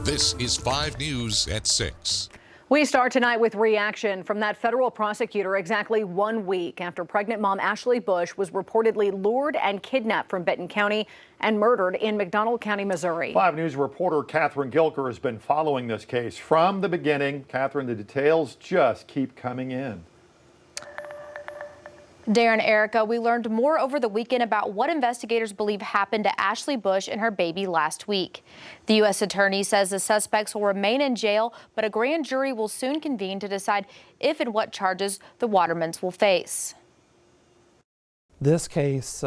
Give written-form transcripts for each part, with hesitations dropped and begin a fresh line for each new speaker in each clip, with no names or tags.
This is 5 News at 6.
We start tonight with reaction from that federal prosecutor exactly 1 week after pregnant mom Ashley Bush was reportedly lured and kidnapped from Benton County and murdered in McDonald County, Missouri.
5 News reporter Catherine Gilker has been following this case from the beginning. Catherine, the details just keep coming in.
Darren, Erica, we learned more over the weekend about what investigators believe happened to Ashley Bush and her baby last week. The U.S. attorney says the suspects will remain in jail, but a grand jury will soon convene to decide if and what charges the Watermans will face.
This case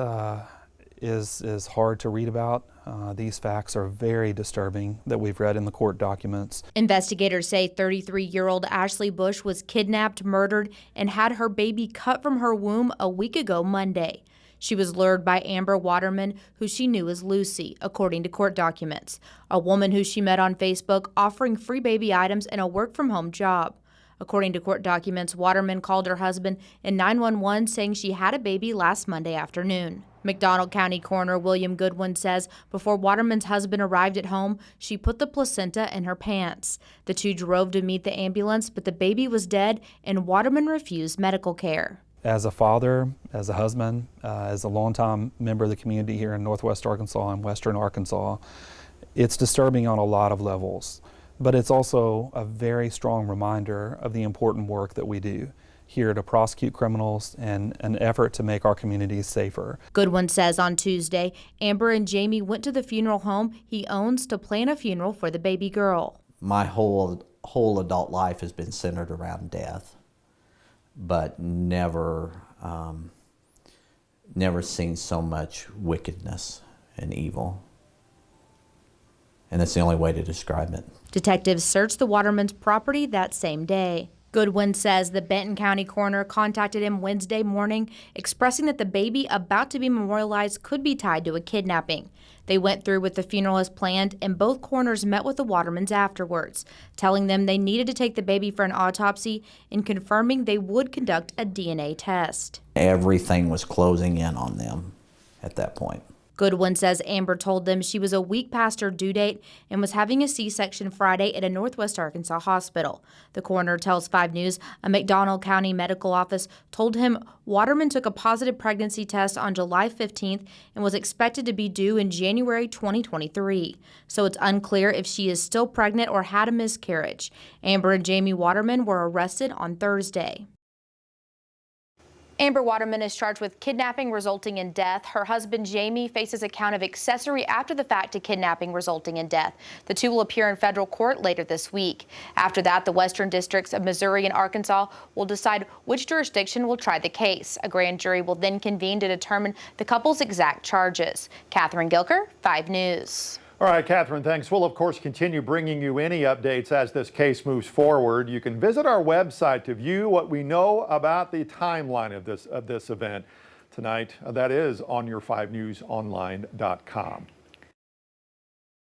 is hard to read about. These facts are very disturbing that we've read in the court documents.
Investigators say 33-year-old Ashley Bush was kidnapped, murdered, and had her baby cut from her womb a week ago Monday. She was lured by Amber Waterman, who she knew as Lucy, according to court documents, a woman who she met on Facebook offering free baby items and a work-from-home job. According to court documents, Waterman called her husband in 911 saying she had a baby last Monday afternoon. McDonald County Coroner William Goodwin says before Waterman's husband arrived at home, she put the placenta in her pants. The two drove to meet the ambulance, but the baby was dead and Waterman refused medical care.
As a father, as a husband, as a longtime member of the community here in Northwest Arkansas and Western Arkansas, it's disturbing on a lot of levels. But it's also a very strong reminder of the important work that we do here to prosecute criminals and an effort to make our communities safer.
Goodwin says on Tuesday, Amber and Jamie went to the funeral home he owns to plan a funeral for the baby girl.
My whole adult life has been centered around death, but never seen so much wickedness and evil. And that's the only way to describe it.
Detectives searched the Waterman's property that same day. Goodwin says the Benton County coroner contacted him Wednesday morning, expressing that the baby about to be memorialized could be tied to a kidnapping. They went through with the funeral as planned, and both coroners met with the Watermans afterwards, telling them they needed to take the baby for an autopsy and confirming they would conduct a DNA test.
Everything was closing in on them at that point.
Goodwin says Amber told them she was a week past her due date and was having a C-section Friday at a Northwest Arkansas hospital. The coroner tells 5 News a McDonald County medical office told him Waterman took a positive pregnancy test on July 15th and was expected to be due in January 2023. So it's unclear if she is still pregnant or had a miscarriage. Amber and Jamie Waterman were arrested on Thursday. Amber Waterman is charged with kidnapping resulting in death. Her husband, Jamie, faces a count of accessory after the fact to kidnapping resulting in death. The two will appear in federal court later this week. After that, the Western Districts of Missouri and Arkansas will decide which jurisdiction will try the case. A grand jury will then convene to determine the couple's exact charges. Catherine Gilker, 5 News.
All right, Catherine, thanks. We'll, of course, continue bringing you any updates as this case moves forward. You can visit our website to view what we know about the timeline of this event tonight. That is on your 5newsonline.com.